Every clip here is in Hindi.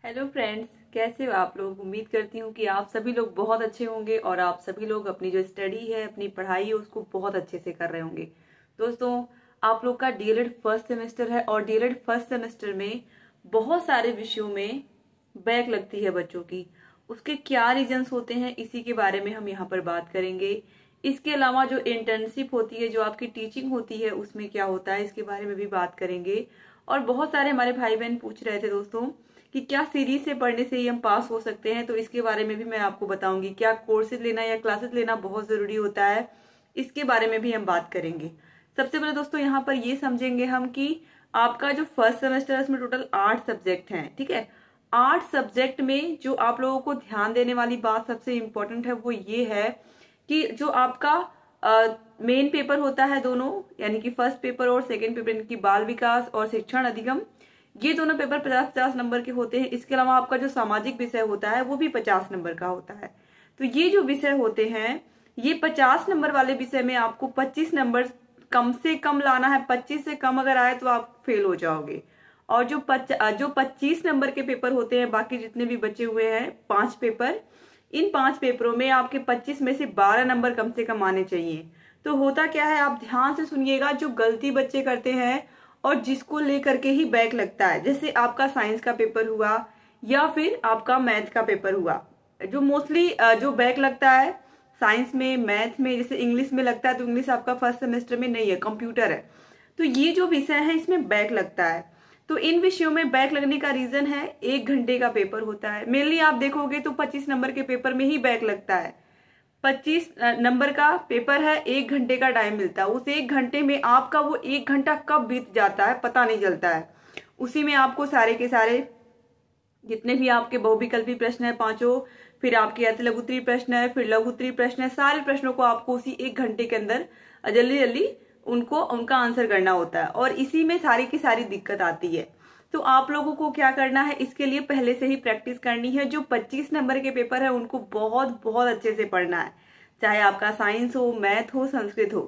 हेलो फ्रेंड्स, कैसे हो आप लोग। उम्मीद करती हूँ कि आप सभी लोग बहुत अच्छे होंगे और आप सभी लोग अपनी जो स्टडी है, अपनी पढ़ाई है, उसको बहुत अच्छे से कर रहे होंगे। दोस्तों, आप लोग का डीएलएड फर्स्ट सेमेस्टर है और डीएलएड फर्स्ट सेमेस्टर में बहुत सारे विषयों में बैक लगती है बच्चों की। उसके क्या रीजंस होते हैं, इसी के बारे में हम यहाँ पर बात करेंगे। इसके अलावा जो इंटर्नशिप होती है, जो आपकी टीचिंग होती है, उसमें क्या होता है, इसके बारे में भी बात करेंगे। और बहुत सारे हमारे भाई बहन पूछ रहे थे दोस्तों कि क्या सीरीज से पढ़ने से ही हम पास हो सकते हैं, तो इसके बारे में भी मैं आपको बताऊंगी। क्या कोर्सेज लेना या क्लासेस लेना बहुत जरूरी होता है, इसके बारे में भी हम बात करेंगे। सबसे पहले दोस्तों यहाँ पर ये समझेंगे हम कि आपका जो फर्स्ट सेमेस्टर है उसमें टोटल 8 सब्जेक्ट हैं। ठीक है, 8 सब्जेक्ट में जो आप लोगों को ध्यान देने वाली बात सबसे इंपॉर्टेंट है वो ये है कि जो आपका मेन पेपर होता है दोनों, यानी कि फर्स्ट पेपर और सेकेंड पेपर, यानी कि बाल विकास और शिक्षण अधिगम, ये दोनों पेपर 50-50 नंबर के होते हैं। इसके अलावा आपका जो सामाजिक विषय होता है वो भी 50 नंबर का होता है। तो ये जो विषय होते हैं, ये 50 नंबर वाले विषय में आपको 25 नंबर कम से कम लाना है। 25 से कम अगर आए तो आप फेल हो जाओगे। और जो 25 नंबर के पेपर होते हैं, बाकी जितने भी बचे हुए हैं 5 पेपर, इन 5 पेपरों में आपके 25 में से 12 नंबर कम से कम आने चाहिए। तो होता क्या है, आप ध्यान से सुनिएगा। जो गलती बच्चे करते हैं और जिसको लेकर के ही बैक लगता है, जैसे आपका साइंस का पेपर हुआ या फिर आपका मैथ का पेपर हुआ, जो मोस्टली जो बैक लगता है साइंस में, मैथ में, जैसे इंग्लिश में लगता है, तो इंग्लिश आपका फर्स्ट सेमेस्टर में नहीं है, कंप्यूटर है। तो ये जो विषय है इसमें बैक लगता है। तो इन विषयों में बैक लगने का रीजन है 1 घंटे का पेपर होता है। मेनली आप देखोगे तो 25 नंबर के पेपर में ही बैक लगता है। 25 नंबर का पेपर है, 1 घंटे का टाइम मिलता है। उस 1 घंटे में आपका वो 1 घंटा कब बीत जाता है पता नहीं चलता है। उसी में आपको सारे के सारे जितने भी आपके बहुविकल्पी प्रश्न है 5, फिर आपके अति लघुत्तरीय प्रश्न है, फिर लघुत्तरीय प्रश्न है, सारे प्रश्नों को आपको उसी 1 घंटे के अंदर जल्दी जल्दी उनका आंसर करना होता है। और इसी में सारी की सारी दिक्कत आती है। तो आप लोगों को क्या करना है, इसके लिए पहले से ही प्रैक्टिस करनी है। जो 25 नंबर के पेपर है उनको बहुत बहुत अच्छे से पढ़ना है, चाहे आपका साइंस हो, मैथ हो, संस्कृत हो।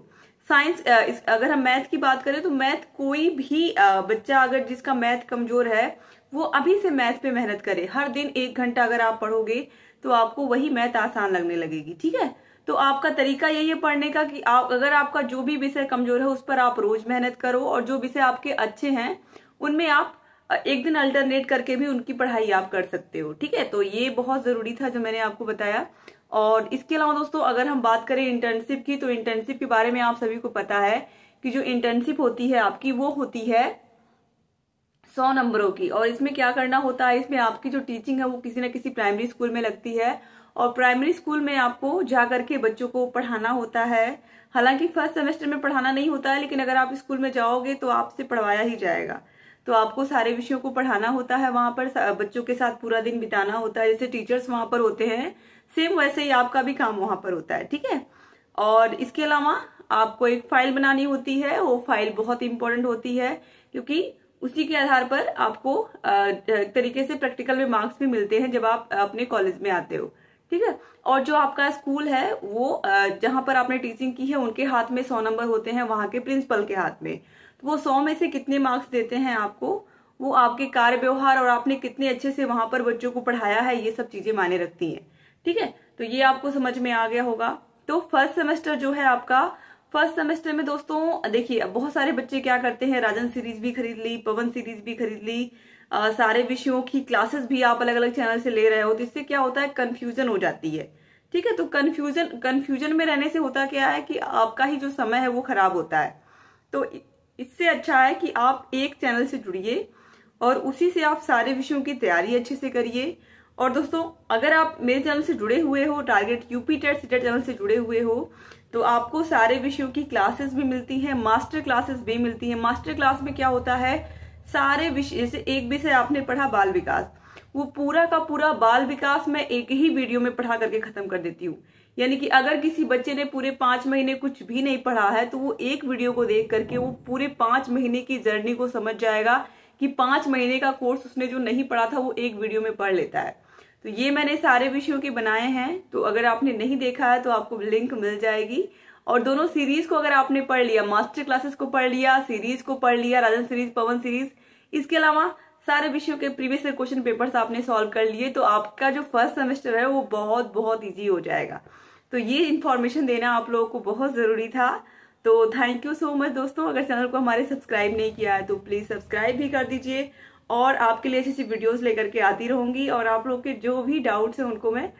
साइंस अगर हम मैथ की बात करें तो मैथ कोई भी बच्चा अगर जिसका मैथ कमजोर है वो अभी से मैथ पे मेहनत करे। हर दिन 1 घंटा अगर आप पढ़ोगे तो आपको वही मैथ आसान लगने लगेगी। ठीक है, तो आपका तरीका यही है पढ़ने का कि आप अगर आपका जो भी विषय कमजोर है उस पर आप रोज मेहनत करो, और जो विषय आपके अच्छे हैं उनमें आप एक दिन अल्टरनेट करके भी उनकी पढ़ाई आप कर सकते हो। ठीक है, तो ये बहुत जरूरी था जो मैंने आपको बताया। और इसके अलावा दोस्तों अगर हम बात करें इंटर्नशिप की, तो इंटर्नशिप के बारे में आप सभी को पता है कि जो इंटर्नशिप होती है आपकी वो होती है 100 नंबरों की। और इसमें क्या करना होता है, इसमें आपकी जो टीचिंग है वो किसी न किसी प्राइमरी स्कूल में लगती है, और प्राइमरी स्कूल में आपको जा करके बच्चों को पढ़ाना होता है। हालांकि फर्स्ट सेमेस्टर में पढ़ाना नहीं होता है, लेकिन अगर आप स्कूल में जाओगे तो आपसे पढ़वाया ही जाएगा। तो आपको सारे विषयों को पढ़ाना होता है, वहां पर बच्चों के साथ पूरा दिन बिताना होता है। जैसे टीचर्स वहां पर होते हैं, सेम वैसे ही आपका भी काम वहां पर होता है। ठीक है, और इसके अलावा आपको एक फाइल बनानी होती है। वो फाइल बहुत इंपॉर्टेंट होती है, क्योंकि उसी के आधार पर आपको एक तरीके से प्रैक्टिकल में मार्क्स भी मिलते हैं जब आप अपने कॉलेज में आते हो। ठीक है, और जो आपका स्कूल है वो जहां पर आपने टीचिंग की है उनके हाथ में 100 नंबर होते हैं, वहां के प्रिंसिपल के हाथ में। तो वो 100 में से कितने मार्क्स देते हैं आपको, वो आपके कार्य व्यवहार और आपने कितने अच्छे से वहां पर बच्चों को पढ़ाया है, ये सब चीजें मायने रखती हैं। ठीक है, तो ये आपको समझ में आ गया होगा। तो फर्स्ट सेमेस्टर जो है आपका, फर्स्ट सेमेस्टर में दोस्तों देखिए बहुत सारे बच्चे क्या करते हैं, राजन सीरीज भी खरीद ली, पवन सीरीज भी खरीद ली, सारे विषयों की क्लासेस भी आप अलग अलग चैनल से ले रहे हो। तो इससे क्या होता है, कंफ्यूजन हो जाती है। ठीक है, तो कंफ्यूजन में रहने से होता क्या है कि आपका ही जो समय है वो खराब होता है। तो इससे अच्छा है कि आप एक चैनल से जुड़िए और उसी से आप सारे विषयों की तैयारी अच्छे से करिए। और दोस्तों अगर आप मेरे चैनल से जुड़े हुए हो, target UP TET CTET channel से जुड़े हुए हो, तो आपको सारे विषयों की क्लासेस भी मिलती हैं, मास्टर क्लासेस भी मिलती हैं। मास्टर क्लास में क्या होता है, सारे विषय, जैसे एक विषय आपने पढ़ा बाल विकास, वो पूरा का पूरा बाल विकास मैं एक ही वीडियो में पढ़ा करके खत्म कर देती हूँ। यानी कि अगर किसी बच्चे ने पूरे 5 महीने कुछ भी नहीं पढ़ा है तो वो एक वीडियो को देख करके वो पूरे 5 महीने की जर्नी को समझ जाएगा कि 5 महीने का कोर्स उसने जो नहीं पढ़ा था वो एक वीडियो में पढ़ लेता है। तो ये मैंने सारे विषयों के बनाए हैं, तो अगर आपने नहीं देखा है तो आपको लिंक मिल जाएगी। और दोनों सीरीज को अगर आपने पढ़ लिया, मास्टर क्लासेस को पढ़ लिया, सीरीज को पढ़ लिया, राजन सीरीज, पवन सीरीज, इसके अलावा सारे विषयों के प्रीवियस क्वेश्चन पेपर्स आपने सॉल्व कर लिए तो आपका जो फर्स्ट सेमेस्टर है वो बहुत बहुत ईजी हो जाएगा। तो ये इन्फॉर्मेशन देना आप लोगों को बहुत ज़रूरी था। तो थैंक यू सो मच दोस्तों। अगर चैनल को हमारे सब्सक्राइब नहीं किया है तो प्लीज़ सब्सक्राइब भी कर दीजिए, और आपके लिए ऐसी वीडियोस लेकर के आती रहूंगी, और आप लोग के जो भी डाउट्स हैं उनको मैं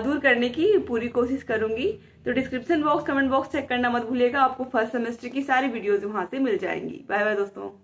दूर करने की पूरी कोशिश करूंगी। तो description box, comment box check करना मत भूलिएगा, आपको फर्स्ट सेमेस्टर की सारी वीडियोज वहां से मिल जाएंगी। बाय बाय दोस्तों।